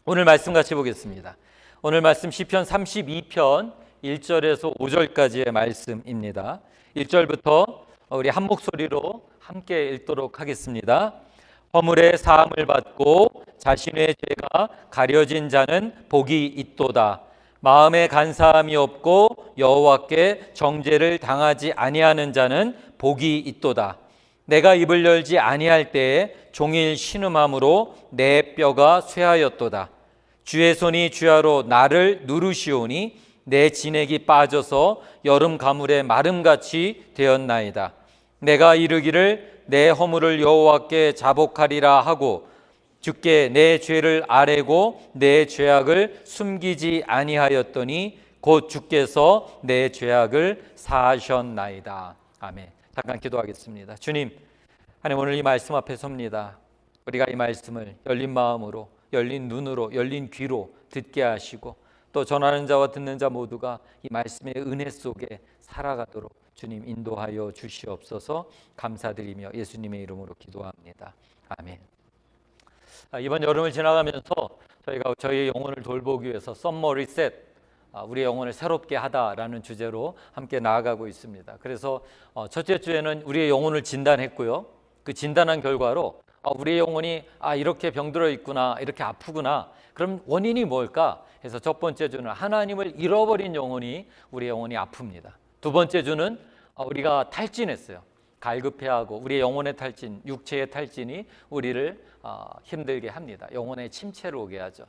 오늘 말씀 같이 보겠습니다. 오늘 말씀 시편 32편 1절에서 5절까지의 말씀입니다. 1절부터 우리 한 목소리로 함께 읽도록 하겠습니다. 허물의 사함을 받고 자신의 죄가 가려진 자는 복이 있도다. 마음에 간사함이 없고 여호와께 정죄를 당하지 아니하는 자는 복이 있도다. 내가 입을 열지 아니할 때에 종일 신음함으로 내 뼈가 쇠하였도다. 주의 손이 주야로 나를 누르시오니 내 진액이 빠져서 여름 가물의 마름같이 되었나이다. 내가 이르기를 내 허물을 여호와께 자복하리라 하고 주께 내 죄를 아뢰고 내 죄악을 숨기지 아니하였더니 곧 주께서 내 죄악을 사하셨나이다. 아멘. 잠깐 기도하겠습니다. 주님, 하나님 오늘 이 말씀 앞에 섭니다. 우리가 이 말씀을 열린 마음으로, 열린 눈으로, 열린 귀로 듣게 하시고 또 전하는 자와 듣는 자 모두가 이 말씀의 은혜 속에 살아가도록 주님 인도하여 주시옵소서. 감사드리며 예수님의 이름으로 기도합니다. 아멘. 이번 여름을 지나가면서 저희가 저희의 영혼을 돌보기 위해서 썸머 리셋, 우리의 영혼을 새롭게 하다라는 주제로 함께 나아가고 있습니다. 그래서 첫째 주에는 우리의 영혼을 진단했고요. 그 진단한 결과로 우리의 영혼이 이렇게 병들어 있구나, 이렇게 아프구나, 그럼 원인이 뭘까 해서 첫 번째 주는 하나님을 잃어버린 영혼이 우리의 영혼이 아픕니다. 두 번째 주는 우리가 탈진했어요. 갈급해하고 우리의 영혼의 탈진, 육체의 탈진이 우리를 힘들게 합니다. 영혼의 침체로 오게 하죠.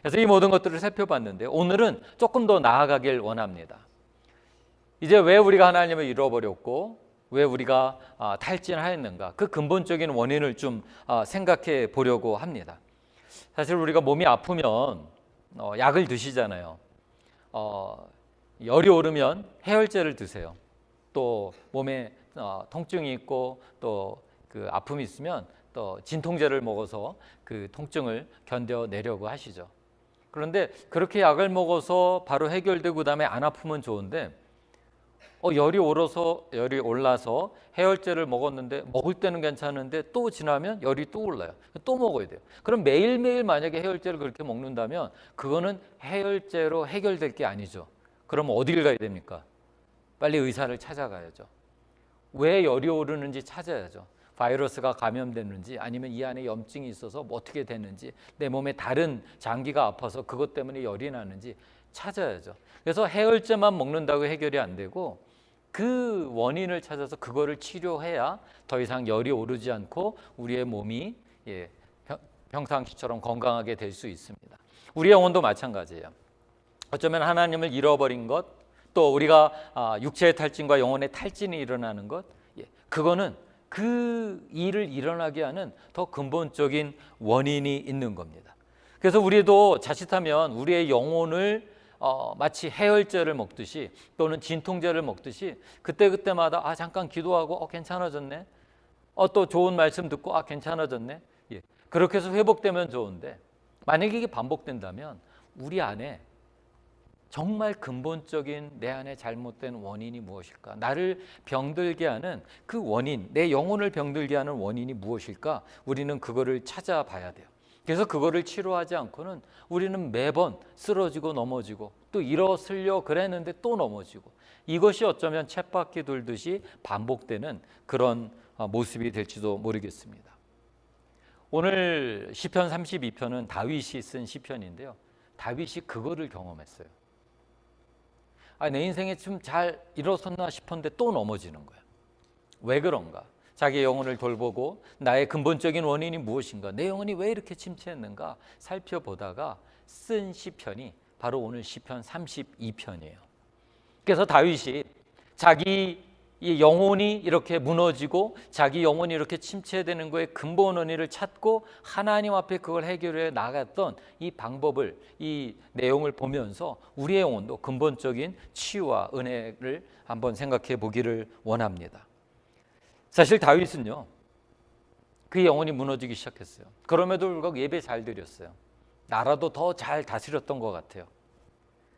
그래서 이 모든 것들을 살펴봤는데 오늘은 조금 더 나아가길 원합니다. 이제 왜 우리가 하나님을 잃어버렸고 왜 우리가 탈진하였는가, 그 근본적인 원인을 좀 생각해 보려고 합니다. 사실 우리가 몸이 아프면 약을 드시잖아요. 열이 오르면 해열제를 드세요. 또 몸에 통증이 있고 또 그 아픔이 있으면 또 진통제를 먹어서 그 통증을 견뎌내려고 하시죠. 그런데 그렇게 약을 먹어서 바로 해결되고 그다음에 안 아프면 좋은데 열이 올라서 해열제를 먹었는데 먹을 때는 괜찮은데 또 지나면 열이 또 올라요. 또 먹어야 돼요. 그럼 매일매일 만약에 해열제를 그렇게 먹는다면 그거는 해열제로 해결될 게 아니죠. 그럼 어디를 가야 됩니까? 빨리 의사를 찾아가야죠. 왜 열이 오르는지 찾아야죠. 바이러스가 감염됐는지 아니면 이 안에 염증이 있어서 어떻게 됐는지, 내 몸에 다른 장기가 아파서 그것 때문에 열이 나는지 찾아야죠. 그래서 해열제만 먹는다고 해결이 안 되고 그 원인을 찾아서 그거를 치료해야 더 이상 열이 오르지 않고 우리의 몸이 평상시처럼 건강하게 될 수 있습니다. 우리의 영혼도 마찬가지예요. 어쩌면 하나님을 잃어버린 것, 또 우리가 육체의 탈진과 영혼의 탈진이 일어나는 것, 그거는 그 일을 일어나게 하는 더 근본적인 원인이 있는 겁니다. 그래서 우리도 자칫하면 우리의 영혼을 마치 해열제를 먹듯이 또는 진통제를 먹듯이 그때그때마다 잠깐 기도하고 괜찮아졌네, 또 좋은 말씀 듣고 괜찮아졌네, 그렇게 해서 회복되면 좋은데 만약에 이게 반복된다면 우리 안에 정말 근본적인 내 안에 잘못된 원인이 무엇일까? 나를 병들게 하는 그 원인, 내 영혼을 병들게 하는 원인이 무엇일까? 우리는 그거를 찾아봐야 돼요. 그래서 그거를 치료하지 않고는 우리는 매번 쓰러지고 넘어지고 또 일어서려 그랬는데 또 넘어지고, 이것이 어쩌면 쳇바퀴 돌듯이 반복되는 그런 모습이 될지도 모르겠습니다. 오늘 시편 32편은 다윗이 쓴 시편인데요. 다윗이 그거를 경험했어요. 내 인생에 좀 잘 일어섰나 싶었는데 또 넘어지는 거예요. 왜 그런가? 자기의 영혼을 돌보고 나의 근본적인 원인이 무엇인가, 내 영혼이 왜 이렇게 침체했는가 살펴보다가 쓴 시편이 바로 오늘 시편 32편이에요. 그래서 다윗이 자기 이 영혼이 이렇게 무너지고 자기 영혼이 이렇게 침체되는 거에 근본 원인을 찾고 하나님 앞에 그걸 해결해 나갔던 이 방법을, 이 내용을 보면서 우리의 영혼도 근본적인 치유와 은혜를 한번 생각해 보기를 원합니다. 사실 다윗은요, 그 영혼이 무너지기 시작했어요. 그럼에도 불구하고 예배 잘 드렸어요. 나라도 더 잘 다스렸던 것 같아요.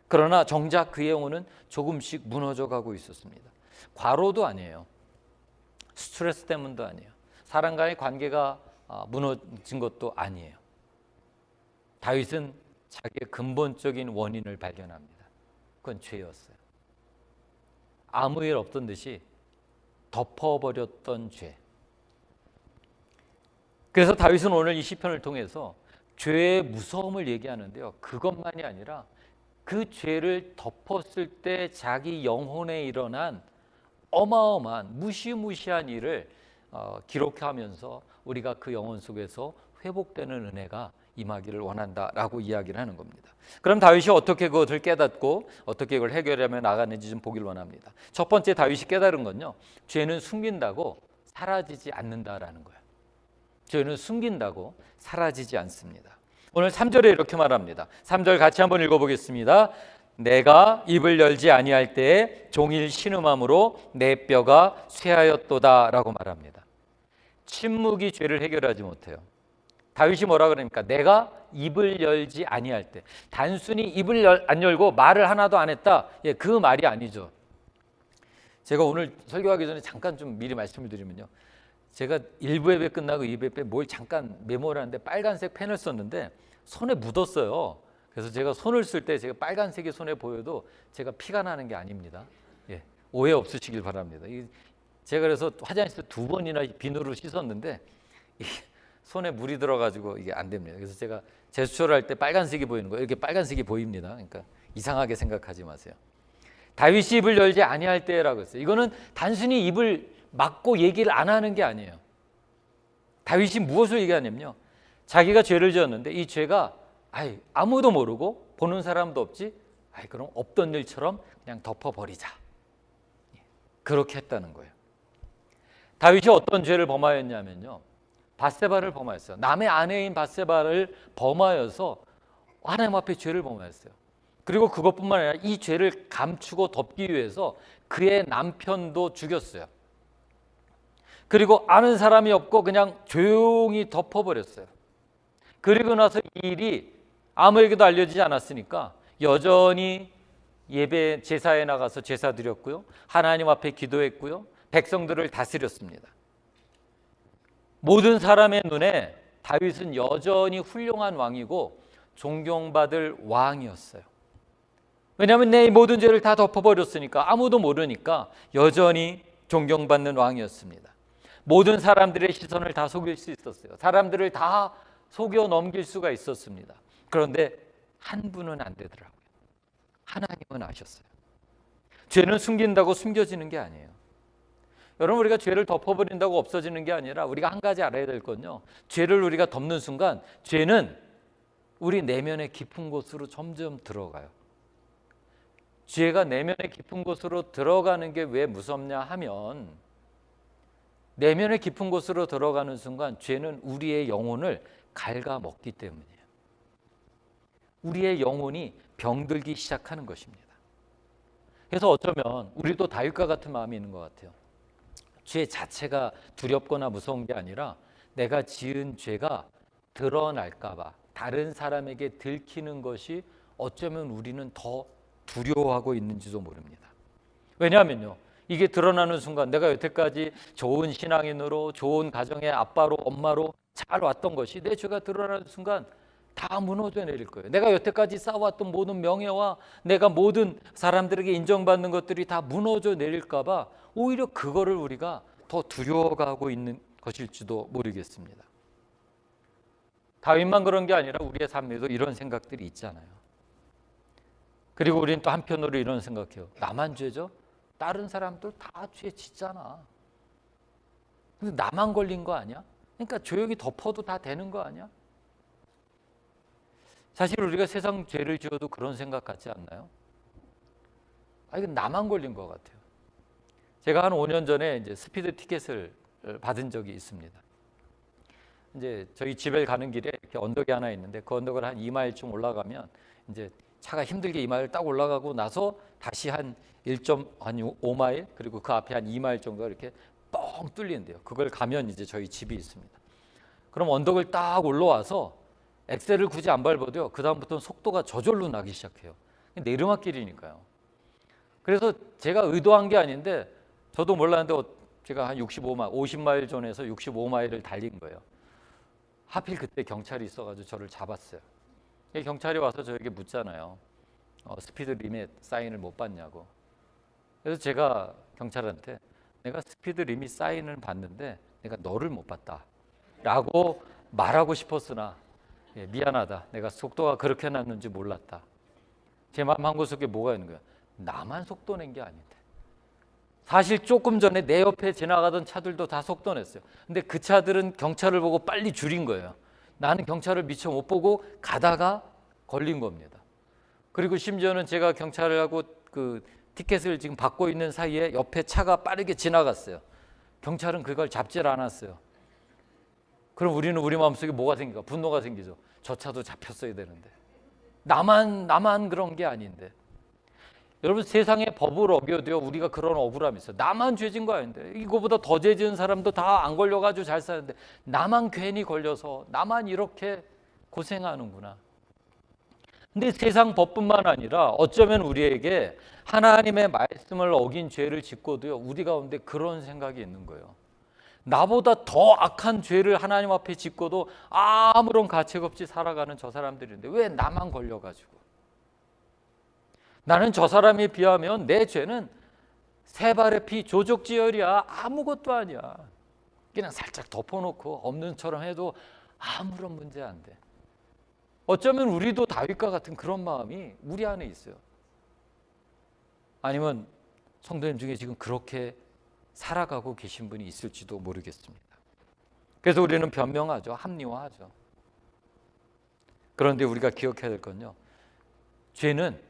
그러나 정작 그의 영혼은 조금씩 무너져 가고 있었습니다. 과로도 아니에요. 스트레스 때문도 아니에요. 사람과의 관계가 무너진 것도 아니에요. 다윗은 자기의 근본적인 원인을 발견합니다. 그건 죄였어요. 아무 일 없던 듯이 덮어버렸던 죄. 그래서 다윗은 오늘 이 시편을 통해서 죄의 무서움을 얘기하는데요. 그것만이 아니라 그 죄를 덮었을 때 자기 영혼에 일어난 어마어마한 무시무시한 일을 기록하면서 우리가 그 영혼 속에서 회복되는 은혜가 임하기를 원한다라고 이야기를 하는 겁니다. 그럼 다윗이 어떻게 그것을 깨닫고 어떻게 이걸 해결하며 나가는지 좀 보길 원합니다. 첫 번째 다윗이 깨달은 건요, 죄는 숨긴다고 사라지지 않는다라는 거예요. 죄는 숨긴다고 사라지지 않습니다. 오늘 3절에 이렇게 말합니다. 3절 같이 한번 읽어보겠습니다. 내가 입을 열지 아니할 때에 종일 신음함으로 내 뼈가 쇠하였도다 라고 말합니다. 침묵이 죄를 해결하지 못해요. 다윗이 뭐라 그러니까 내가 입을 열지 아니할 때, 단순히 입을 안 열고 말을 하나도 안 했다, 그 말이 아니죠. 제가 오늘 설교하기 전에 잠깐 좀 미리 말씀을 드리면요, 제가 1부 예배 끝나고 2부 예배 뭘 잠깐 메모를 하는데 빨간색 펜을 썼는데 손에 묻었어요. 그래서 제가 손을 쓸 때 제가 빨간색이 손에 보여도 제가 피가 나는 게 아닙니다. 오해 없으시길 바랍니다. 제가 그래서 화장실에서 2번이나 비누로 씻었는데 손에 물이 들어가지고 이게 안 됩니다. 그래서 제가 제스처를 할 때 빨간색이 보이는 거예요. 이렇게 빨간색이 보입니다. 그러니까 이상하게 생각하지 마세요. 다윗이 입을 열지 아니할 때라고 했어요. 이거는 단순히 입을 막고 얘기를 안 하는 게 아니에요. 다윗이 무엇을 얘기하냐면요, 자기가 죄를 지었는데 이 죄가 아무도 모르고 보는 사람도 없지, 그럼 없던 일처럼 그냥 덮어버리자, 그렇게 했다는 거예요. 다윗이 어떤 죄를 범하였냐면요, 밧세바를 범하였어요. 남의 아내인 밧세바를 범하여서 하나님 앞에 죄를 범하였어요. 그리고 그것뿐만 아니라 이 죄를 감추고 덮기 위해서 그의 남편도 죽였어요. 그리고 아는 사람이 없고 그냥 조용히 덮어버렸어요. 그리고 나서 이 일이 아무에게도 알려지지 않았으니까 여전히 예배 제사에 나가서 제사 드렸고요, 하나님 앞에 기도했고요, 백성들을 다스렸습니다. 모든 사람의 눈에 다윗은 여전히 훌륭한 왕이고 존경받을 왕이었어요. 왜냐하면 내 모든 죄를 다 덮어버렸으니까, 아무도 모르니까 여전히 존경받는 왕이었습니다. 모든 사람들의 시선을 다 속일 수 있었어요. 사람들을 다 속여 넘길 수가 있었습니다. 그런데 한 분은 안 되더라고요. 하나님은 아셨어요. 죄는 숨긴다고 숨겨지는 게 아니에요. 여러분, 우리가 죄를 덮어버린다고 없어지는 게 아니라 우리가 한 가지 알아야 될 건요, 죄를 우리가 덮는 순간 죄는 우리 내면의 깊은 곳으로 점점 들어가요. 죄가 내면의 깊은 곳으로 들어가는 게 왜 무섭냐 하면, 내면의 깊은 곳으로 들어가는 순간 죄는 우리의 영혼을 갉아먹기 때문이에요. 우리의 영혼이 병들기 시작하는 것입니다. 그래서 어쩌면 우리도 다윗과 같은 마음이 있는 것 같아요. 죄 자체가 두렵거나 무서운 게 아니라 내가 지은 죄가 드러날까 봐, 다른 사람에게 들키는 것이 어쩌면 우리는 더 두려워하고 있는지도 모릅니다. 왜냐하면요, 이게 드러나는 순간 내가 여태까지 좋은 신앙인으로, 좋은 가정의 아빠로, 엄마로 잘 왔던 것이 내 죄가 드러나는 순간 다 무너져 내릴 거예요. 내가 여태까지 쌓아왔던 모든 명예와 내가 모든 사람들에게 인정받는 것들이 다 무너져 내릴까 봐 오히려 그거를 우리가 더 두려워하고 있는 것일지도 모르겠습니다. 다윗만 그런 게 아니라 우리의 삶에도 이런 생각들이 있잖아요. 그리고 우리는 또 한편으로 이런 생각해요. 나만 죄죠? 다른 사람들 다 죄 짓잖아. 근데 나만 걸린 거 아니야? 그러니까 조용히 덮어도 다 되는 거 아니야? 사실 우리가 세상 죄를 지어도 그런 생각 같지 않나요? 이건 나만 걸린 것 같아요. 제가 한 5년 전에 이제 스피드 티켓을 받은 적이 있습니다. 이제 저희 집에 가는 길에 이렇게 언덕이 하나 있는데 그 언덕을 한 2마일쯤 올라가면 이제 차가 힘들게 2마일 딱 올라가고 나서 다시 한 1.5마일 그리고 그 앞에 한 2마일 정도가 이렇게 뻥 뚫리는데요. 그걸 가면 이제 저희 집이 있습니다. 그럼 언덕을 딱 올라와서 엑셀을 굳이 안 밟아도요, 그 다음부터는 속도가 저절로 나기 시작해요. 내리막길이니까요. 그래서 제가 의도한 게 아닌데 저도 몰랐는데 제가 한 50마일 전에서 65마일을 달린 거예요. 하필 그때 경찰이 있어가지고 저를 잡았어요. 경찰이 와서 저에게 묻잖아요. 스피드 리밋 사인을 못 봤냐고. 그래서 제가 경찰한테 내가 스피드 리밋 사인을 봤는데 내가 너를 못 봤다 라고 말하고 싶었으나 미안하다. 내가 속도가 그렇게 났는지 몰랐다. 제 마음 한구석에 뭐가 있는 거야? 나만 속도 낸 게 아닌데. 사실 조금 전에 내 옆에 지나가던 차들도 다 속도 냈어요. 근데 그 차들은 경찰을 보고 빨리 줄인 거예요. 나는 경찰을 미처 못 보고 가다가 걸린 겁니다. 그리고 심지어는 제가 경찰하고 그 티켓을 지금 받고 있는 사이에 옆에 차가 빠르게 지나갔어요. 경찰은 그걸 잡질 않았어요. 그럼 우리는 우리 마음속에 뭐가 생길까? 분노가 생기죠. 저 차도 잡혔어야 되는데. 나만 그런 게 아닌데. 여러분, 세상의 법을 어겨도요, 우리가 그런 억울함이 있어요. 나만 죄진 거 아닌데. 이거보다 더 죄 지은 사람도 다 안 걸려가지고 잘 사는데 나만 괜히 걸려서 나만 이렇게 고생하는구나. 근데 세상 법뿐만 아니라 어쩌면 우리에게 하나님의 말씀을 어긴 죄를 짓고도요, 우리 가운데 그런 생각이 있는 거예요. 나보다 더 악한 죄를 하나님 앞에 짓고도 아무런 가책 없이 살아가는 저 사람들인데 왜 나만 걸려가지고. 나는 저 사람에 비하면 내 죄는 세 발의 피 조족지혈이야. 아무것도 아니야. 그냥 살짝 덮어놓고 없는 처럼 해도 아무런 문제 안 돼. 어쩌면 우리도 다윗과 같은 그런 마음이 우리 안에 있어요. 아니면 성도님 중에 지금 그렇게 살아가고 계신 분이 있을지도 모르겠습니다. 그래서 우리는 변명하죠. 합리화하죠. 그런데 우리가 기억해야 될 건요, 죄는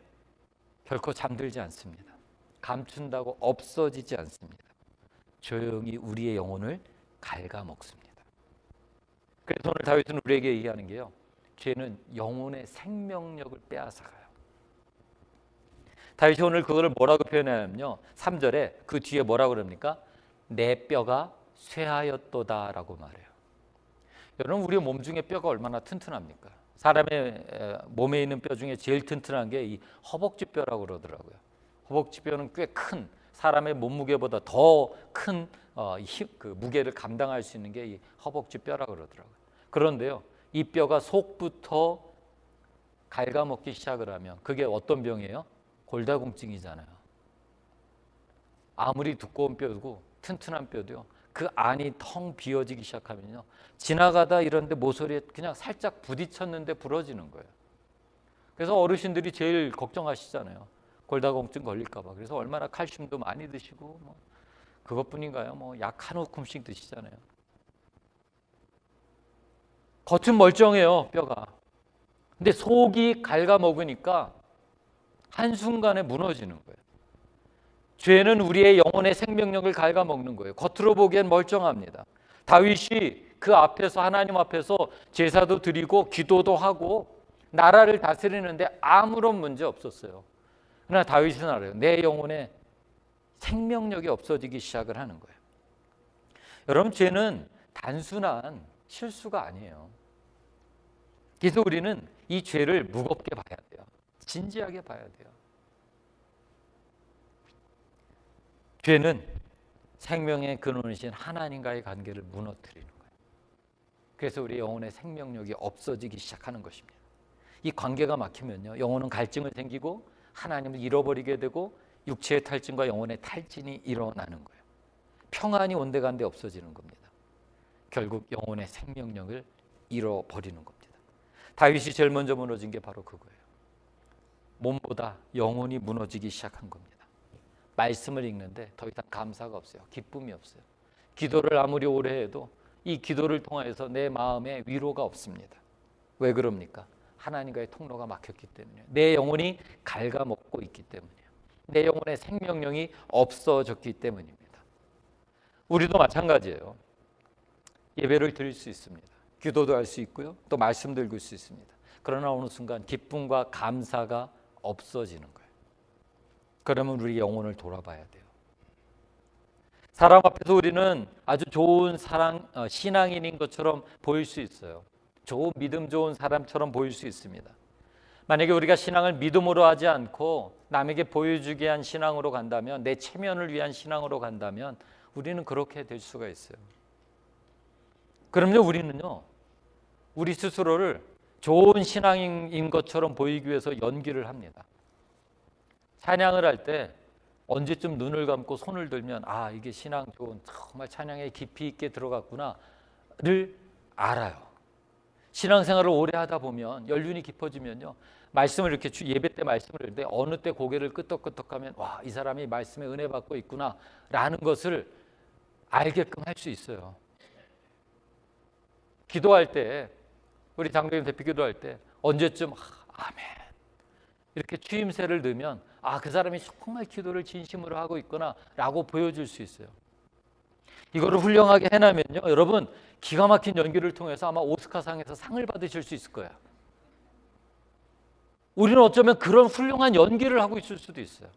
결코 잠들지 않습니다. 감춘다고 없어지지 않습니다. 조용히 우리의 영혼을 갉아먹습니다. 그래서 오늘 다윗은 우리에게 얘기하는 게요, 죄는 영혼의 생명력을 빼앗아가요. 다윗이 오늘 그거를 뭐라고 표현하냐면요, 3절에 그 뒤에 뭐라고 그럽니까? 내 뼈가 쇠하였도다 라고 말해요. 여러분, 우리 몸 중에 뼈가 얼마나 튼튼합니까? 사람의 몸에 있는 뼈 중에 제일 튼튼한 게 이 허벅지 뼈라고 그러더라고요. 허벅지 뼈는 꽤 큰, 사람의 몸무게보다 더 큰 그 무게를 감당할 수 있는 게 이 허벅지 뼈라고 그러더라고요. 그런데요, 이 뼈가 속부터 갉아먹기 시작을 하면 그게 어떤 병이에요? 골다공증이잖아요. 아무리 두꺼운 뼈고 튼튼한 뼈도요, 그 안이 텅 비어지기 시작하면요, 지나가다 이런데 모서리에 그냥 살짝 부딪혔는데 부러지는 거예요. 그래서 어르신들이 제일 걱정하시잖아요. 골다공증 걸릴까 봐. 그래서 얼마나 칼슘도 많이 드시고 뭐 그것뿐인가요? 뭐 약 한 움큼씩 드시잖아요. 겉은 멀쩡해요, 뼈가. 근데 속이 갉아먹으니까 한순간에 무너지는 거예요. 죄는 우리의 영혼의 생명력을 갉아먹는 거예요. 겉으로 보기엔 멀쩡합니다. 다윗이 그 앞에서, 하나님 앞에서 제사도 드리고 기도도 하고 나라를 다스리는데 아무런 문제 없었어요. 그러나 다윗은 알아요. 내 영혼의 생명력이 없어지기 시작을 하는 거예요. 여러분, 죄는 단순한 실수가 아니에요. 그래서 우리는 이 죄를 무겁게 봐야 돼요. 진지하게 봐야 돼요. 죄는 생명의 근원이신 하나님과의 관계를 무너뜨리는 거예요. 그래서 우리 영혼의 생명력이 없어지기 시작하는 것입니다. 이 관계가 막히면요, 영혼은 갈증을 생기고 하나님을 잃어버리게 되고 육체의 탈진과 영혼의 탈진이 일어나는 거예요. 평안이 온데간데 없어지는 겁니다. 결국 영혼의 생명력을 잃어버리는 겁니다. 다윗이 제일 먼저 무너진 게 바로 그거예요. 몸보다 영혼이 무너지기 시작한 겁니다. 말씀을 읽는데 더 이상 감사가 없어요. 기쁨이 없어요. 기도를 아무리 오래 해도 이 기도를 통해서 내 마음에 위로가 없습니다. 왜 그럽니까? 하나님과의 통로가 막혔기 때문이에요. 내 영혼이 갉아먹고 있기 때문이에요. 내 영혼의 생명력이 없어졌기 때문입니다. 우리도 마찬가지예요. 예배를 드릴 수 있습니다. 기도도 할 수 있고요, 또 말씀도 읽을 수 있습니다. 그러나 어느 순간 기쁨과 감사가 없어지는 거예요. 그러면 우리 영혼을 돌아봐야 돼요. 사람 앞에서 우리는 아주 좋은 신앙인인 것처럼 보일 수 있어요. 좋은 믿음 좋은 사람처럼 보일 수 있습니다. 만약에 우리가 신앙을 믿음으로 하지 않고 남에게 보여주기 위한 신앙으로 간다면, 내 체면을 위한 신앙으로 간다면 우리는 그렇게 될 수가 있어요. 그럼요, 우리는요, 우리 스스로를 좋은 신앙인 것처럼 보이기 위해서 연기를 합니다. 찬양을 할 때 언제쯤 눈을 감고 손을 들면 아, 이게 신앙 좋은 정말 찬양에 깊이 있게 들어갔구나를 알아요. 신앙생활을 오래 하다 보면 연륜이 깊어지면요, 말씀을 이렇게 예배 때 말씀을 듣는데 어느 때 고개를 끄덕끄덕하면 와, 이 사람이 말씀에 은혜 받고 있구나라는 것을 알게끔 할 수 있어요. 기도할 때, 우리 장로님 대표 기도할 때 언제쯤 아멘 이렇게 추임새를 넣으면 아, 그 사람이 정말 기도를 진심으로 하고 있구나 라고 보여줄 수 있어요. 이거를 훌륭하게 해내면요, 여러분 기가 막힌 연기를 통해서 아마 오스카상에서 상을 받으실 수 있을 거예요. 우리는 어쩌면 그런 훌륭한 연기를 하고 있을 수도 있어요.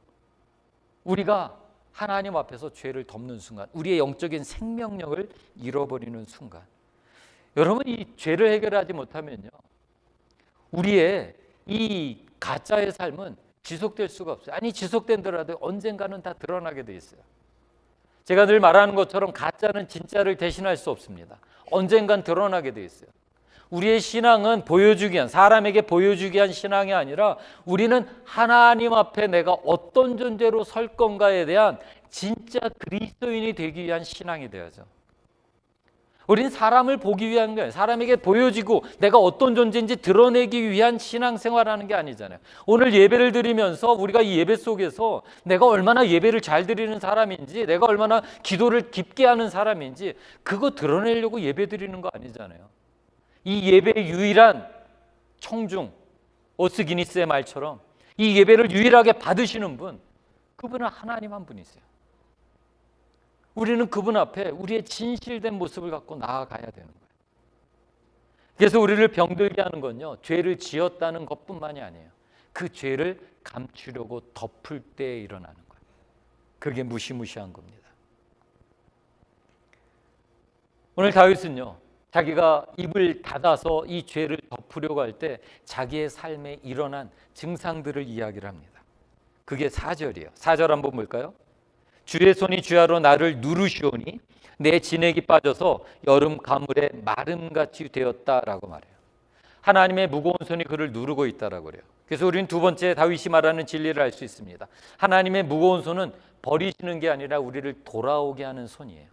우리가 하나님 앞에서 죄를 덮는 순간, 우리의 영적인 생명력을 잃어버리는 순간, 여러분 이 죄를 해결하지 못하면요, 우리의 이 가짜의 삶은 지속될 수가 없어요. 아니, 지속된더라도 언젠가는 다 드러나게 돼 있어요. 제가 늘 말하는 것처럼 가짜는 진짜를 대신할 수 없습니다. 언젠간 드러나게 돼 있어요. 우리의 신앙은 보여주기 위한, 사람에게 보여주기 위한 신앙이 아니라 우리는 하나님 앞에 내가 어떤 존재로 설 건가에 대한 진짜 그리스도인이 되기 위한 신앙이 되어야죠. 우리는 사람을 보기 위한 거예요. 사람에게 보여지고 내가 어떤 존재인지 드러내기 위한 신앙생활하는 게 아니잖아요. 오늘 예배를 드리면서 우리가 이 예배 속에서 내가 얼마나 예배를 잘 드리는 사람인지, 내가 얼마나 기도를 깊게 하는 사람인지 그거 드러내려고 예배 드리는 거 아니잖아요. 이 예배의 유일한 청중, 오스기니스의 말처럼 이 예배를 유일하게 받으시는 분, 그분은 하나님 한 분이세요. 우리는 그분 앞에 우리의 진실된 모습을 갖고 나아가야 되는 거예요. 그래서 우리를 병들게 하는 건요, 죄를 지었다는 것뿐만이 아니에요. 그 죄를 감추려고 덮을 때 일어나는 거예요. 그게 무시무시한 겁니다. 오늘 다윗은요, 자기가 입을 닫아서 이 죄를 덮으려고 할 때 자기의 삶에 일어난 증상들을 이야기를 합니다. 그게 4절이에요. 4절 한번 볼까요? 주의 손이 주야로 나를 누르시오니 내 진액이 빠져서 여름 가물에 마름같이 되었다라고 말해요. 하나님의 무거운 손이 그를 누르고 있다라고 그래요. 그래서 우리는 두 번째 다윗이 말하는 진리를 알 수 있습니다. 하나님의 무거운 손은 버리시는 게 아니라 우리를 돌아오게 하는 손이에요.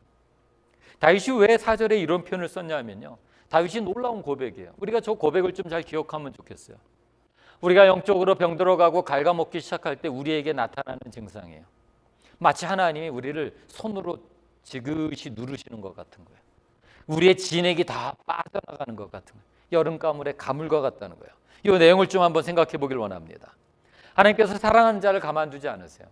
다윗이 왜 4절에 이런 표현을 썼냐면요, 다윗이 놀라운 고백이에요. 우리가 저 고백을 좀 잘 기억하면 좋겠어요. 우리가 영적으로 병들어가고 갉아먹기 시작할 때 우리에게 나타나는 증상이에요. 마치 하나님이 우리를 손으로 지그시 누르시는 것 같은 거예요. 우리의 진액이 다 빠져나가는 것 같은 거예요. 여름 가물의 가물과 같다는 거예요. 이 내용을 좀 한번 생각해 보길 원합니다. 하나님께서 사랑하는 자를 가만두지 않으세요.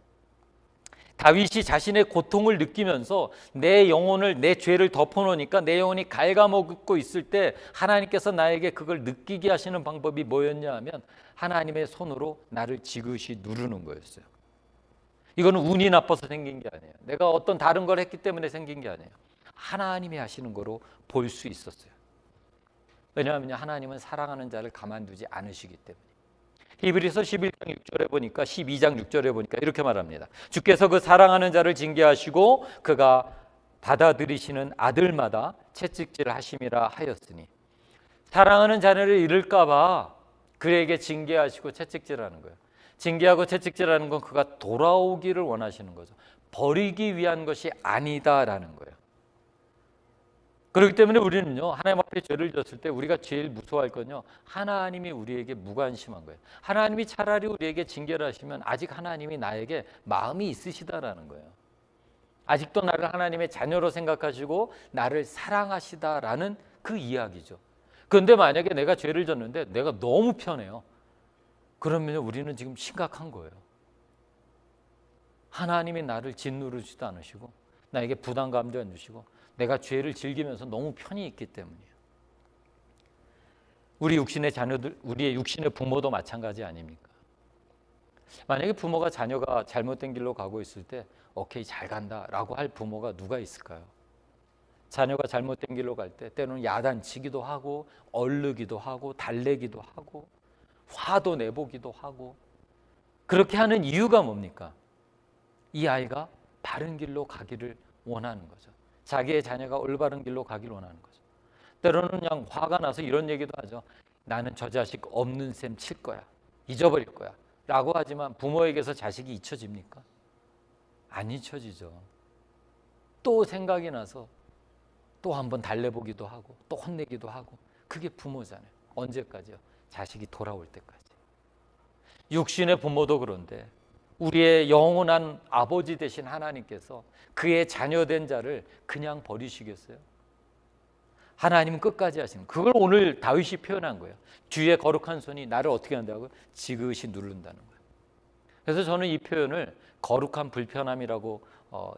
다윗이 자신의 고통을 느끼면서 내 영혼을, 내 죄를 덮어놓으니까 내 영혼이 갉아먹고 있을 때 하나님께서 나에게 그걸 느끼게 하시는 방법이 뭐였냐 하면 하나님의 손으로 나를 지그시 누르는 거였어요. 이거는 운이 나빠서 생긴 게 아니에요. 내가 어떤 다른 걸 했기 때문에 생긴 게 아니에요. 하나님이 하시는 거로 볼 수 있었어요. 왜냐하면 하나님은 사랑하는 자를 가만두지 않으시기 때문에. 히브리서 11장 6절에 보니까, 12장 6절에 보니까 이렇게 말합니다. 주께서 그 사랑하는 자를 징계하시고 그가 받아들이시는 아들마다 채찍질을 하심이라 하였으니, 사랑하는 자녀를 잃을까 봐 그에게 징계하시고 채찍질하는 거예요. 징계하고 채찍질하는 건 그가 돌아오기를 원하시는 거죠. 버리기 위한 것이 아니다라는 거예요. 그렇기 때문에 우리는요, 하나님 앞에 죄를 졌을 때 우리가 제일 무서워할 건요, 하나님이 우리에게 무관심한 거예요. 하나님이 차라리 우리에게 징계를 하시면 아직 하나님이 나에게 마음이 있으시다라는 거예요. 아직도 나를 하나님의 자녀로 생각하시고 나를 사랑하시다라는 그 이야기죠. 그런데 만약에 내가 죄를 졌는데 내가 너무 편해요. 그러면 우리는 지금 심각한 거예요. 하나님이 나를 짓누르지도 않으시고 나에게 부담감도 안 주시고 내가 죄를 즐기면서 너무 편히 있기 때문이에요. 우리 육신의 자녀들, 우리의 육신의 부모도 마찬가지 아닙니까? 만약에 부모가 자녀가 잘못된 길로 가고 있을 때 오케이, 잘 간다라고 할 부모가 누가 있을까요? 자녀가 잘못된 길로 갈 때 때로는 야단치기도 하고 얼르기도 하고 달래기도 하고 화도 내보기도 하고, 그렇게 하는 이유가 뭡니까? 이 아이가 바른 길로 가기를 원하는 거죠. 자기의 자녀가 올바른 길로 가기를 원하는 거죠. 때로는 그냥 화가 나서 이런 얘기도 하죠. 나는 저 자식 없는 셈 칠 거야, 잊어버릴 거야 라고 하지만 부모에게서 자식이 잊혀집니까? 안 잊혀지죠. 또 생각이 나서 또 한번 달래보기도 하고 또 혼내기도 하고. 그게 부모잖아요. 언제까지요? 자식이 돌아올 때까지. 육신의 부모도 그런데 우리의 영원한 아버지 되신 하나님께서 그의 자녀된 자를 그냥 버리시겠어요? 하나님은 끝까지 하시는, 그걸 오늘 다윗이 표현한 거예요. 주의 거룩한 손이 나를 어떻게 한다고요? 지그시 누른다는 거예요. 그래서 저는 이 표현을 거룩한 불편함이라고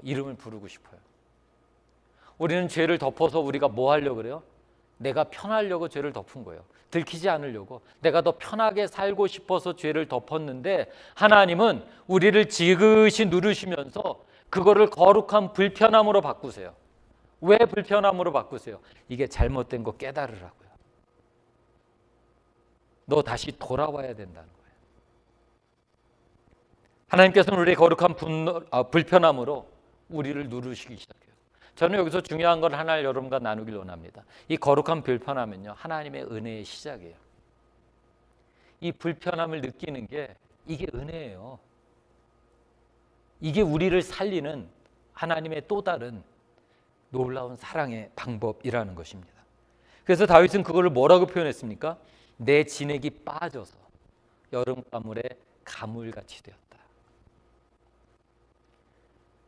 이름을 부르고 싶어요. 우리는 죄를 덮어서 우리가 뭐 하려고 그래요? 내가 편하려고 죄를 덮은 거예요. 들키지 않으려고. 내가 더 편하게 살고 싶어서 죄를 덮었는데 하나님은 우리를 지그시 누르시면서 그거를 거룩한 불편함으로 바꾸세요. 왜 불편함으로 바꾸세요? 이게 잘못된 거 깨달으라고요. 너 다시 돌아와야 된다는 거예요. 하나님께서는 우리의 거룩한 불편함으로 우리를 누르시기 시작해요. 저는 여기서 중요한 걸 하나를 여러분과 나누길 원합니다. 이 거룩한 불편함은요, 하나님의 은혜의 시작이에요. 이 불편함을 느끼는 게 이게 은혜예요. 이게 우리를 살리는 하나님의 또 다른 놀라운 사랑의 방법이라는 것입니다. 그래서 다윗은 그거를 뭐라고 표현했습니까? 내 진액이 빠져서 여름가물에 가물같이 되었다.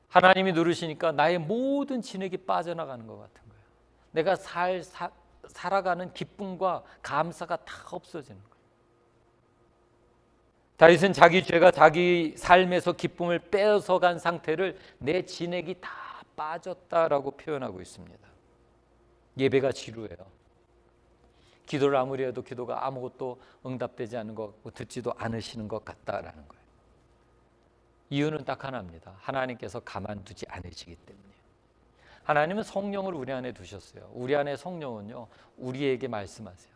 하나님이 누르시니까 나의 모든 진액이 빠져나가는 것 같은 거예요. 내가 살아가는 기쁨과 감사가 다 없어지는 거예요. 다윗은 자기 죄가 자기 삶에서 기쁨을 빼앗아간 상태를 내 진액이 다 빠졌다라고 표현하고 있습니다. 예배가 지루해요. 기도를 아무리 해도 기도가 아무것도 응답되지 않는 것 같고 듣지도 않으시는 것 같다라는 거예요. 이유는 딱 하나입니다. 하나님께서 가만두지 않으시기 때문이에요. 하나님은 성령을 우리 안에 두셨어요. 우리 안에 성령은요, 우리에게 말씀하세요.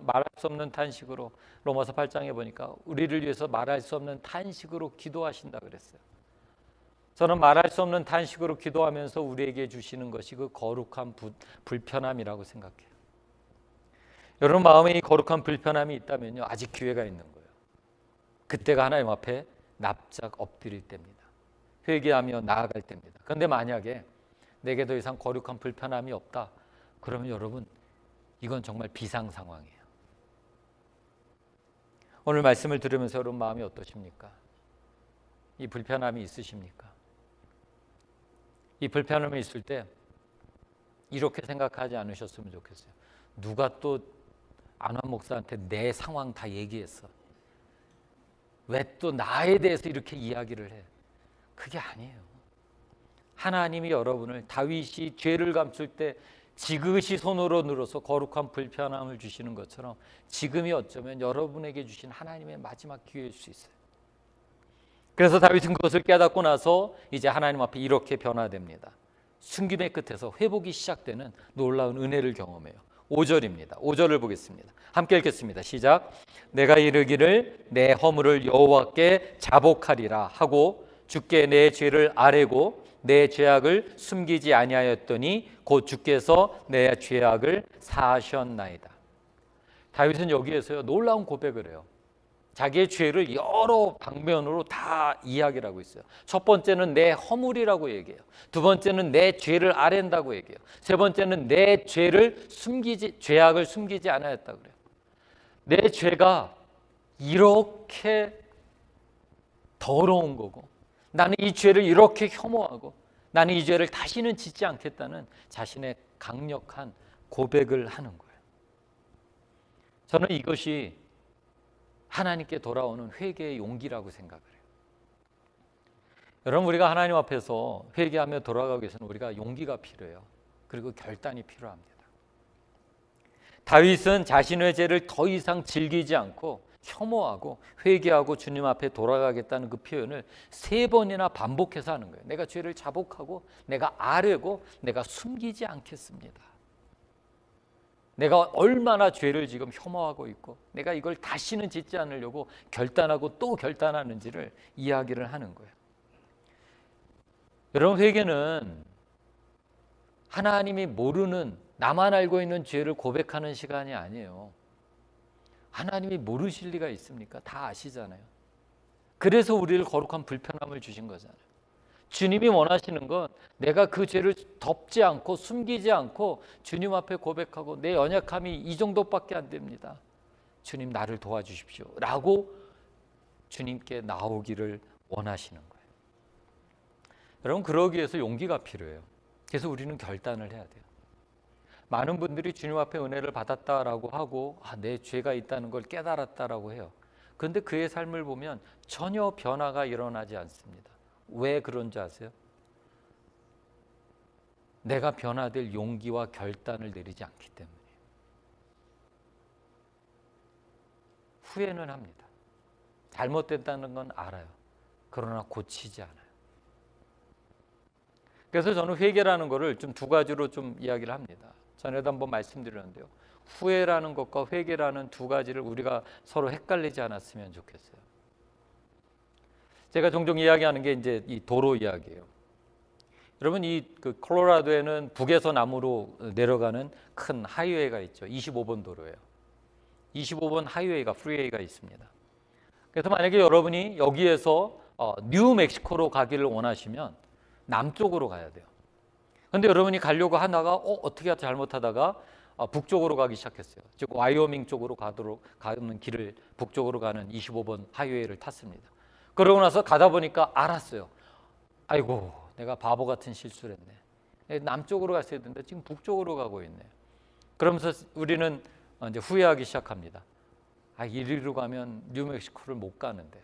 말할 수 없는 탄식으로, 로마서 8장에 보니까 우리를 위해서 말할 수 없는 탄식으로 기도하신다 그랬어요. 저는 말할 수 없는 탄식으로 기도하면서 우리에게 주시는 것이 그 거룩한 불편함이라고 생각해요. 여러분 마음에 이 거룩한 불편함이 있다면요, 아직 기회가 있는 거예요. 그때가 하나님 앞에 납작 엎드릴 때입니다. 회개하며 나아갈 때입니다. 그런데 만약에 내게 더 이상 거룩한 불편함이 없다, 그러면 여러분 이건 정말 비상 상황이에요. 오늘 말씀을 들으면서 여러분 마음이 어떠십니까? 이 불편함이 있으십니까? 이 불편함이 있을 때 이렇게 생각하지 않으셨으면 좋겠어요. 누가 또 안환 목사한테 내 상황 다 얘기했어. 왜 또 나에 대해서 이렇게 이야기를 해? 그게 아니에요. 하나님이 여러분을 다윗이 죄를 감출 때 지그시 손으로 눌러서 거룩한 불편함을 주시는 것처럼 지금이 어쩌면 여러분에게 주신 하나님의 마지막 기회일 수 있어요. 그래서 다윗은 그것을 깨닫고 나서 이제 하나님 앞에 이렇게 변화됩니다. 숨김의 끝에서 회복이 시작되는 놀라운 은혜를 경험해요. 5절입니다. 5절을 보겠습니다. 함께 읽겠습니다. 시작. 내가 이르기를 내 허물을 여호와께 자복하리라 하고 주께 내 죄를 아뢰고 내 죄악을 숨기지 아니하였더니 곧 주께서 내 죄악을 사하셨나이다. 다윗은 여기에서요, 놀라운 고백을 해요. 자기의 죄를 여러 방면으로 다 이야기를 하고 있어요. 첫 번째는 내 허물이라고 얘기해요. 두 번째는 내 죄를 아랜다고 얘기해요. 세 번째는 내 죄악을 숨기지 않았다고 그래요. 내 죄가 이렇게 더러운 거고, 나는 이 죄를 이렇게 혐오하고, 나는 이 죄를 다시는 짓지 않겠다는 자신의 강력한 고백을 하는 거예요. 저는 이것이 하나님께 돌아오는 회개의 용기라고 생각을 해요. 여러분, 우리가 하나님 앞에서 회개하며 돌아가기 위해서는 우리가 용기가 필요해요. 그리고 결단이 필요합니다. 다윗은 자신의 죄를 더 이상 즐기지 않고 혐오하고 회개하고 주님 앞에 돌아가겠다는 그 표현을 3번이나 반복해서 하는 거예요. 내가 죄를 자복하고 내가 아뢰고 내가 숨기지 않겠습니다. 내가 얼마나 죄를 지금 혐오하고 있고 내가 이걸 다시는 짓지 않으려고 결단하고 또 결단하는지를 이야기를 하는 거예요. 여러분, 회개는 하나님이 모르는, 나만 알고 있는 죄를 고백하는 시간이 아니에요. 하나님이 모르실 리가 있습니까? 다 아시잖아요. 그래서 우리를 거룩한 불편함을 주신 거잖아요. 주님이 원하시는 건 내가 그 죄를 덮지 않고 숨기지 않고 주님 앞에 고백하고 내 연약함이 이 정도밖에 안 됩니다. 주님 나를 도와주십시오 라고 주님께 나오기를 원하시는 거예요. 여러분, 그러기 위해서 용기가 필요해요. 그래서 우리는 결단을 해야 돼요. 많은 분들이 주님 앞에 은혜를 받았다라고 하고 내 죄가 있다는 걸 깨달았다라고 해요. 그런데 그의 삶을 보면 전혀 변화가 일어나지 않습니다. 왜 그런지 아세요? 내가 변화될 용기와 결단을 내리지 않기 때문이에요. 후회는 합니다. 잘못됐다는 건 알아요. 그러나 고치지 않아요. 그래서 저는 회개라는 거를 좀 두 가지로 좀 이야기를 합니다. 전에도 한번 말씀드렸는데요. 후회라는 것과 회개라는 두 가지를 우리가 서로 헷갈리지 않았으면 좋겠어요. 제가 종종 이야기하는 게 이제 이 도로 이야기예요. 여러분, 그 콜로라도에는 북에서 남으로 내려가는 큰 하이웨이가 있죠. 25번 도로예요. 25번 하이웨이가 프리웨이가 있습니다. 그래서 만약에 여러분이 여기에서 뉴멕시코로 가기를 원하시면 남쪽으로 가야 돼요. 그런데 여러분이 가려고 하다가 어떻게 잘못하다가 북쪽으로 가기 시작했어요. 즉 와이오밍 쪽으로 가는 길을 북쪽으로 가는 25번 하이웨이를 탔습니다. 그러고 나서 가다 보니까 알았어요. 아이고, 내가 바보 같은 실수를 했네. 남쪽으로 갔어야 되는데 지금 북쪽으로 가고 있네. 그러면서 우리는 이제 후회하기 시작합니다. 이리로 가면 뉴멕시코를 못 가는데,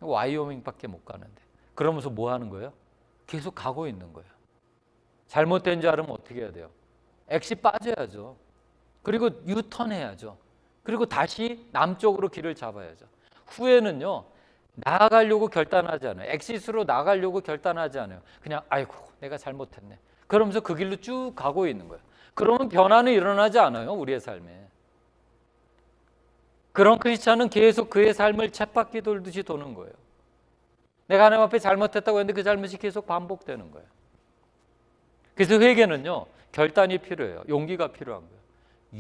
와이오밍밖에 못 가는데. 그러면서 뭐 하는 거예요? 계속 가고 있는 거예요. 잘못된 줄 알으면 어떻게 해야 돼요? 엑시 빠져야죠. 그리고 유턴 해야죠. 그리고 다시 남쪽으로 길을 잡아야죠. 후회는요, 나아가려고 결단하지 않아요. 엑시스로 나가려고 결단하지 않아요. 그냥 아이고, 내가 잘못했네. 그러면서 그 길로 쭉 가고 있는 거예요. 그러면 변화는 일어나지 않아요, 우리의 삶에. 그런 크리스찬은 계속 그의 삶을 쳇바퀴 돌듯이 도는 거예요. 내가 하나님 앞에 잘못했다고 했는데 그 잘못이 계속 반복되는 거예요. 그래서 회개는요, 결단이 필요해요. 용기가 필요한 거예요.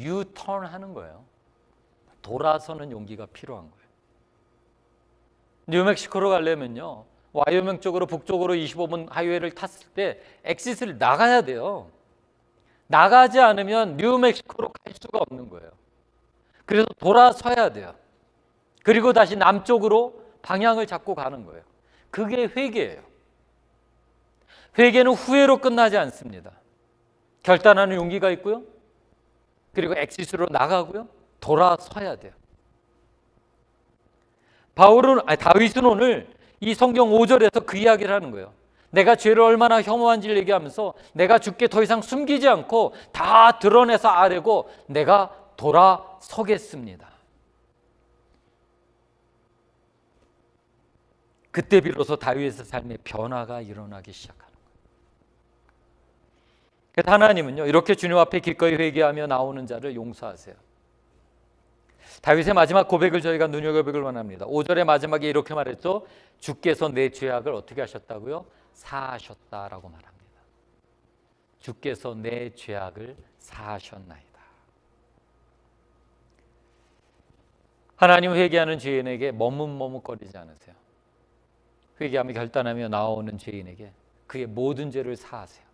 유턴 하는 거예요. 돌아서는 용기가 필요한 거예요. 뉴멕시코로 가려면요, 와이오밍 쪽으로 북쪽으로 25번 하이웨이를 탔을 때 엑시스를 나가야 돼요. 나가지 않으면 뉴멕시코로 갈 수가 없는 거예요. 그래서 돌아서야 돼요. 그리고 다시 남쪽으로 방향을 잡고 가는 거예요. 그게 회개예요. 회개는 후회로 끝나지 않습니다. 결단하는 용기가 있고요. 그리고 엑시스로 나가고요. 돌아서야 돼요. 다윗은 오늘 이 성경 5절에서 그 이야기를 하는 거예요. 내가 죄를 얼마나 혐오한지를 얘기하면서 내가 주께 더 이상 숨기지 않고 다 드러내서 아뢰고 내가 돌아서겠습니다. 그때 비로소 다윗의 삶의 변화가 일어나기 시작하는 거예요. 그래서 하나님은요, 이렇게 주님 앞에 기꺼이 회개하며 나오는 자를 용서하세요. 다윗의 마지막 고백을 저희가 눈여겨보길 원합니다. 5절의 마지막에 이렇게 말했죠. 주께서 내 죄악을 어떻게 하셨다고요? 사하셨다라고 말합니다. 주께서 내 죄악을 사하셨나이다. 하나님, 회개하는 죄인에게 머뭇머뭇거리지 않으세요. 회개하며 결단하며 나오는 죄인에게 그의 모든 죄를 사하세요.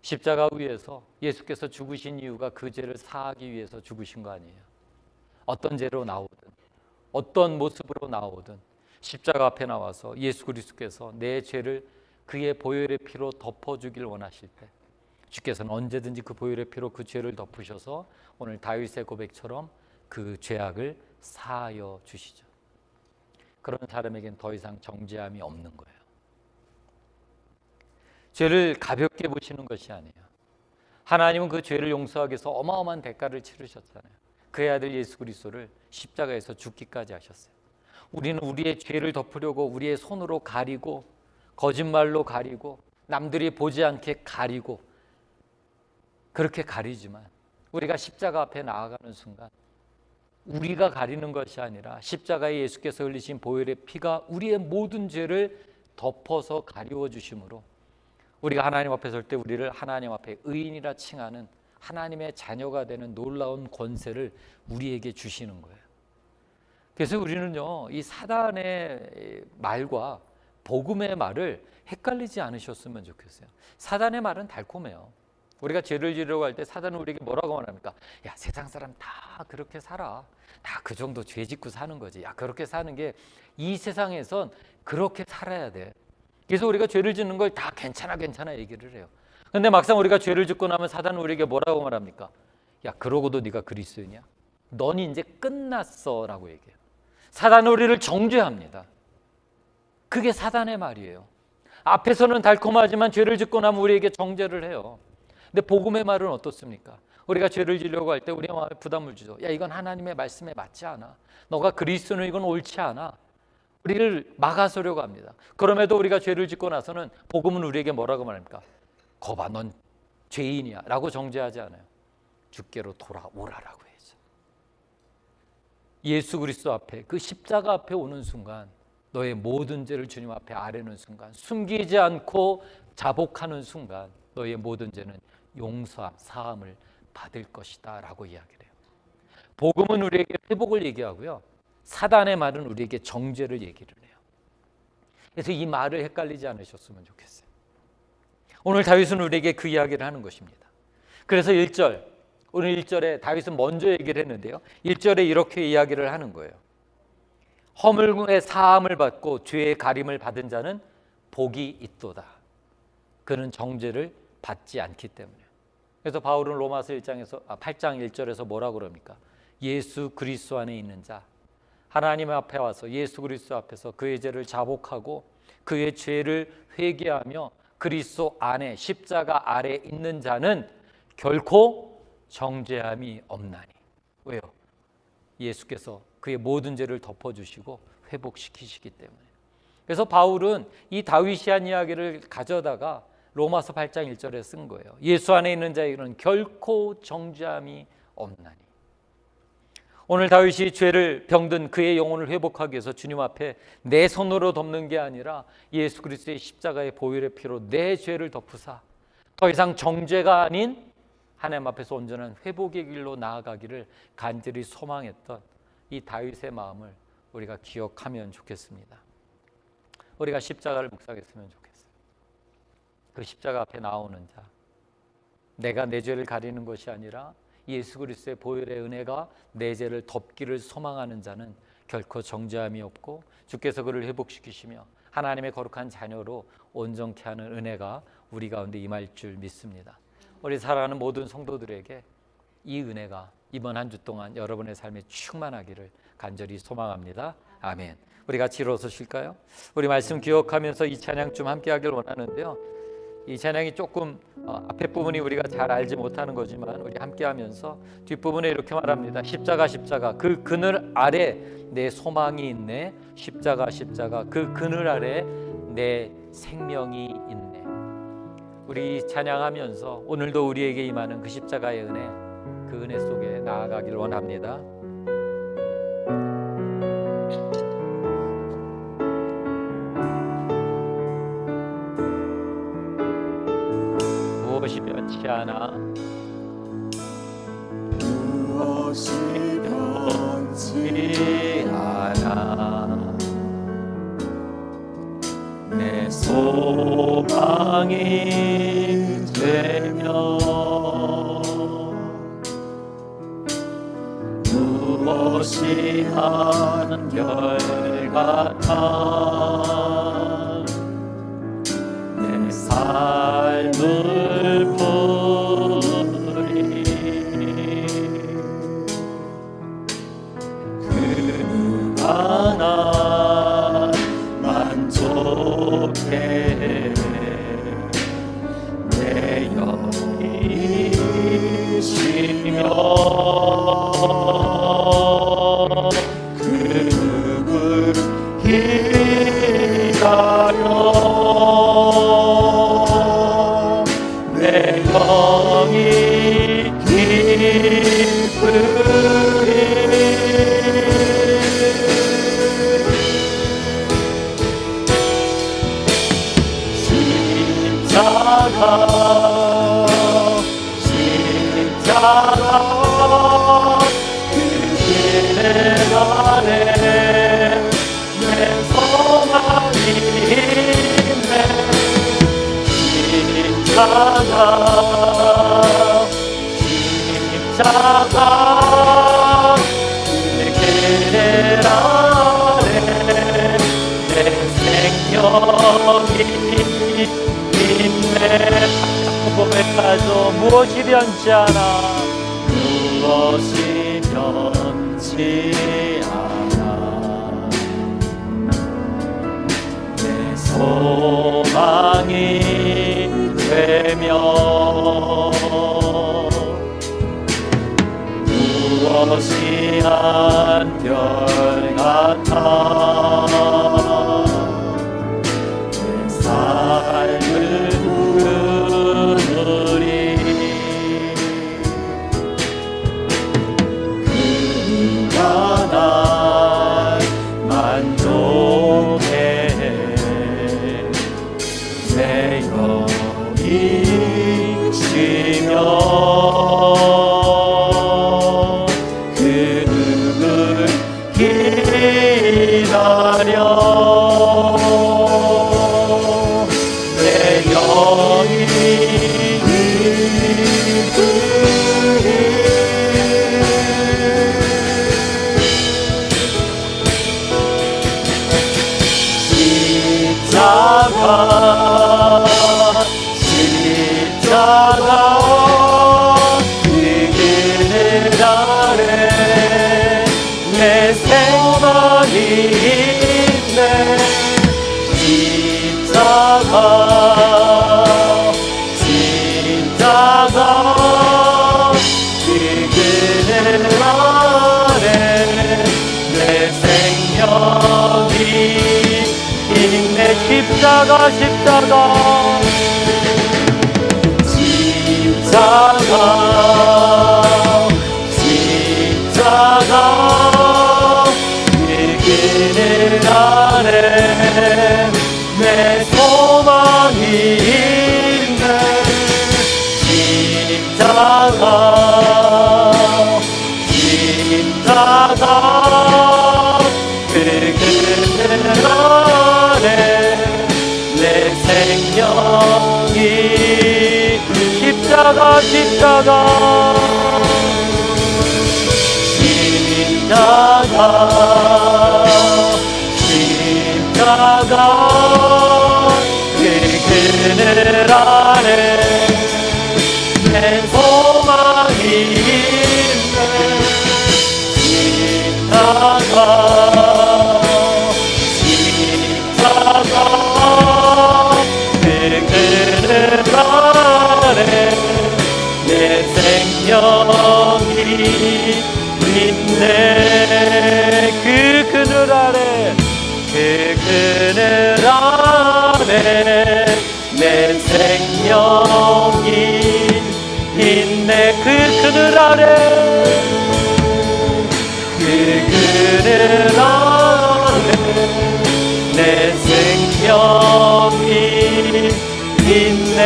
십자가 위에서 예수께서 죽으신 이유가 그 죄를 사하기 위해서 죽으신 거 아니에요. 어떤 죄로 나오든 어떤 모습으로 나오든 십자가 앞에 나와서 예수 그리스도께서 내 죄를 그의 보혈의 피로 덮어주길 원하실 때 주께서는 언제든지 그 보혈의 피로 그 죄를 덮으셔서 오늘 다윗의 고백처럼 그 죄악을 사하여 주시죠. 그런 사람에겐 더 이상 정죄함이 없는 거예요. 죄를 가볍게 보시는 것이 아니에요. 하나님은 그 죄를 용서하기 위해서 어마어마한 대가를 치르셨잖아요. 그의 아들 예수 그리스도를 십자가에서 죽기까지 하셨어요. 우리는 우리의 죄를 덮으려고 우리의 손으로 가리고 거짓말로 가리고 남들이 보지 않게 가리고 그렇게 가리지만 우리가 십자가 앞에 나아가는 순간 우리가 가리는 것이 아니라 십자가에 예수께서 흘리신 보혈의 피가 우리의 모든 죄를 덮어서 가리워 주심으로 우리가 하나님 앞에 설 때 우리를 하나님 앞에 의인이라 칭하는 하나님의 자녀가 되는 놀라운 권세를 우리에게 주시는 거예요. 그래서 우리는요, 이 사단의 말과 복음의 말을 헷갈리지 않으셨으면 좋겠어요. 사단의 말은 달콤해요. 우리가 죄를 지으려고 할 때 사단은 우리에게 뭐라고 말합니까? 야, 세상 사람 다 그렇게 살아. 다 그 정도 죄 짓고 사는 거지. 야, 그렇게 사는 게 이 세상에선 그렇게 살아야 돼. 그래서 우리가 죄를 짓는 걸 다 괜찮아 얘기를 해요. 근데 막상 우리가 죄를 짓고 나면 사단은 우리에게 뭐라고 말합니까? 야, 그러고도 네가 그리스도냐? 넌 이제 끝났어 라고 얘기해요. 사단은 우리를 정죄합니다. 그게 사단의 말이에요. 앞에서는 달콤하지만 죄를 짓고 나면 우리에게 정죄를 해요. 근데 복음의 말은 어떻습니까? 우리가 죄를 지려고 할 때 우리 마음에 부담을 주죠. 야, 이건 하나님의 말씀에 맞지 않아. 너가 그리스도는 이건 옳지 않아. 우리를 막아서려고 합니다. 그럼에도 우리가 죄를 짓고 나서는 복음은 우리에게 뭐라고 말합니까? 거봐, 넌 죄인이야 라고 정죄하지 않아요. 주께로 돌아오라라고 해야죠. 예수 그리스도 앞에, 그 십자가 앞에 오는 순간 너의 모든 죄를 주님 앞에 아뢰는 순간, 숨기지 않고 자복하는 순간 너의 모든 죄는 용서함, 사함을 받을 것이다 라고 이야기를 해요. 복음은 우리에게 회복을 얘기하고요, 사단의 말은 우리에게 정죄를 얘기를 해요. 그래서 이 말을 헷갈리지 않으셨으면 좋겠어요. 오늘 다윗은 우리에게 그 이야기를 하는 것입니다. 그래서 1절, 오늘 1절에 다윗은 먼저 얘기를 했는데요, 1절에 이렇게 이야기를 하는 거예요. 허물의 사함을 받고 죄의 가림을 받은 자는 복이 있도다. 그는 정죄를 받지 않기 때문에. 그래서 바울은 로마서 8장 1절에서 뭐라고 그럽니까? 예수 그리스도 안에 있는 자, 하나님 앞에 와서 예수 그리스도 앞에서 그의 죄를 자복하고 그의 죄를 회개하며 그리스도 안에 십자가 아래 있는 자는 결코 정죄함이 없나니. 왜요? 예수께서 그의 모든 죄를 덮어주시고 회복시키시기 때문에. 그래서 바울은 이 다윗이 한 이야기를 가져다가 로마서 8장 1절에 쓴 거예요. 예수 안에 있는 자에게는 결코 정죄함이 없나니. 오늘 다윗이 죄를 병든 그의 영혼을 회복하기 위해서 주님 앞에 내 손으로 덮는 게 아니라 예수 그리스도의 십자가의 보혈의 피로 내 죄를 덮으사 더 이상 정죄가 아닌 하나님 앞에서 온전한 회복의 길로 나아가기를 간절히 소망했던 이 다윗의 마음을 우리가 기억하면 좋겠습니다. 우리가 십자가를 묵상했으면 좋겠어요. 그 십자가 앞에 나오는 자, 내가 내 죄를 가리는 것이 아니라 예수 그리스도의 보혈의 은혜가 내 죄를 덮기를 소망하는 자는 결코 정죄함이 없고 주께서 그를 회복시키시며 하나님의 거룩한 자녀로 온전케 하는 은혜가 우리 가운데 임할 줄 믿습니다. 우리 사랑하는 모든 성도들에게 이 은혜가 이번 한 주 동안 여러분의 삶에 충만하기를 간절히 소망합니다. 아멘. 우리 같이 일어서실까요? 우리 말씀 기억하면서 이 찬양 좀 함께 하길 원하는데요, 이 찬양이 조금 앞에 부분이 우리가 잘 알지 못하는 거지만 우리 함께 하면서 뒷부분에 이렇게 말합니다. 십자가 십자가 그 그늘 아래 내 소망이 있네. 십자가 십자가 그 그늘 아래 내 생명이 있네. 우리 찬양하면서 오늘도 우리에게 임하는 그 십자가의 은혜, 그 은혜 속에 나아가길 원합니다. 무엇이 변치 않아, 무엇이 변치 않아, 내 소망이 되며 무엇이 한결같아 내 삶을 부리 그 하나 만족해 내 영이시며 그 누굴 기다려 내 영이 기쁘리 십자가 영이 인내하고 고백하죠. 무엇이 변치 않아, 무엇이 변치 않아. 내 소망이 되며 무엇이 한별 같아. 내 삶을 부르리. 그가 날 만족해 해. 내 영이 쉬며 기다려. 내 영이 십자가 그 그늘 아래 내 생명이 있네. 십자가 그 그늘 아래 내 생명이 있네. 십자가 그 그늘 아래 내 소망이 있네. 십자가 그 그늘 아래 내 생명이. 십자가 그 그늘 아래 내 소망이 있네. 십자가 그 그늘 아래 내 생명이 있네. 그 그늘 아래 내 생명이 있네. 그 그늘 아래 내 생명이 있네.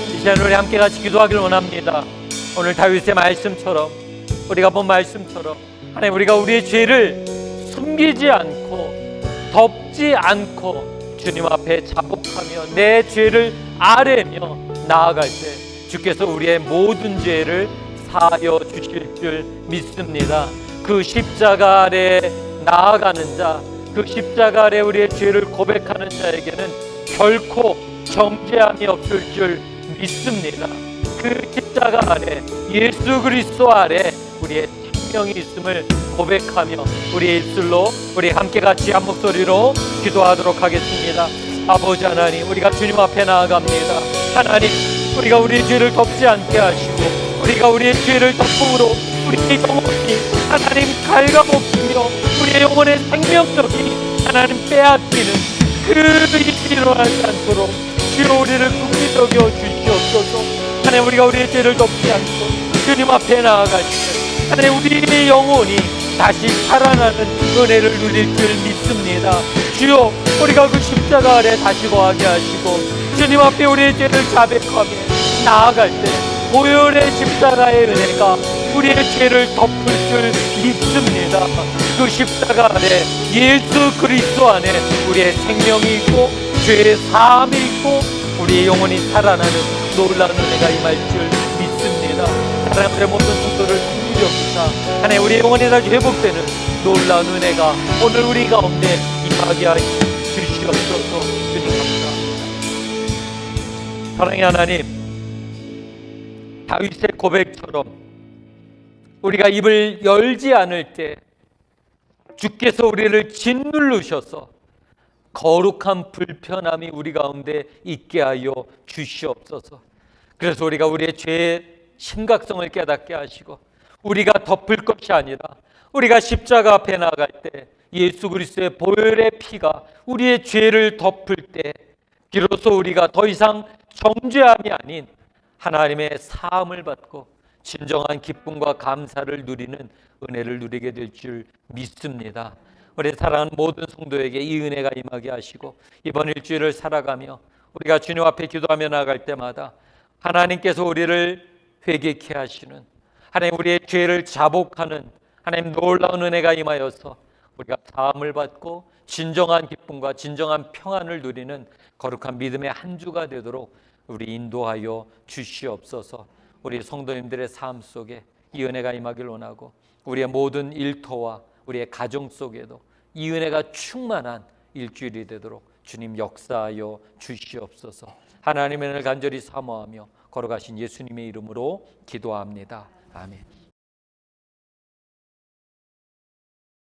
이 시간 우리 함께 같이 기도하기를 원합니다. 오늘 다윗의 말씀처럼, 우리가 본 말씀처럼 하나님, 우리가 우리의 죄를 숨기지 않고 덮지 않고 주님 앞에 자복하며 내 죄를 아뢰며 나아갈 때 주께서 우리의 모든 죄를 사하여 주실 줄 믿습니다. 그 십자가 아래 나아가는 자, 그 십자가 아래 우리의 죄를 고백하는 자에게는 결코 정죄함이 없을 줄 믿습니다. 그 십자가 아래, 예수 그리스도 아래 우리의 생명이 있음을 고백하며 우리의 입술로 우리 함께 같이 한 목소리로 기도하도록 하겠습니다. 아버지 하나님, 우리가 주님 앞에 나아갑니다. 하나님, 우리가 우리의 죄를 덮지 않게 하시고 우리가 우리의 죄를 덮음으로 우리의 영혼이 하나님 갉아먹히며 우리의 영혼의 생명력이 하나님 빼앗기는 그 일이 일어나지 않도록 주여 우리를 긍휼히 여겨 주시옵소서. 하나님, 우리가 우리의 죄를 덮지 않고 주님 앞에 나아갈 때 하나님, 우리의 영혼이 다시 살아나는 은혜를 누릴 줄 믿습니다. 주여, 우리가 그 십자가 아래 다시 거하게 하시고 주님 앞에 우리의 죄를 자백하며 나아갈 때 보혈의 십자가의 은혜가 우리의 죄를 덮을 줄 믿습니다. 그 십자가 안에, 예수 그리스도 안에 우리의 생명이 있고 죄의 사함이 있고 우리의 영혼이 살아나는 놀라운 은혜가 임할 줄 믿습니다. 하나님의 모든 성도를 긍휼히 여기사 하나님, 우리의 영혼이 다시 회복되는 놀라운 은혜가 오늘 우리 가운데 임하게 임하게 하여 주시옵소서. 주님 감사합니다. 사랑의 하나님, 다윗의 고백처럼 우리가 입을 열지 않을 때 주께서 우리를 짓누르셔서 거룩한 불편함이 우리 가운데 있게 하여 주시옵소서. 그래서 우리가 우리의 죄의 심각성을 깨닫게 하시고, 우리가 덮을 것이 아니라 우리가 십자가 앞에 나갈 때 예수 그리스도의 보혈의 피가 우리의 죄를 덮을 때 비로소 우리가 더 이상 정죄함이 아닌 하나님의 사함을 받고 진정한 기쁨과 감사를 누리는 은혜를 누리게 될 줄 믿습니다. 우리 사랑하는 모든 성도에게 이 은혜가 임하게 하시고, 이번 일주일을 살아가며 우리가 주님 앞에 기도하며 나아갈 때마다 하나님께서 우리를 회개케 하시는, 하나님 우리의 죄를 자복하는 하나님 놀라운 은혜가 임하여서 우리가 사함을 받고 진정한 기쁨과 진정한 평안을 누리는 거룩한 믿음의 한 주가 되도록 우리 인도하여 주시옵소서. 우리 성도님들의 삶 속에 이 은혜가 임하길 원하고, 우리의 모든 일터와 우리의 가정 속에도 이 은혜가 충만한 일주일이 되도록 주님 역사하여 주시옵소서. 하나님의 은혜를 간절히 사모하며 걸어가신 예수님의 이름으로 기도합니다. 아멘.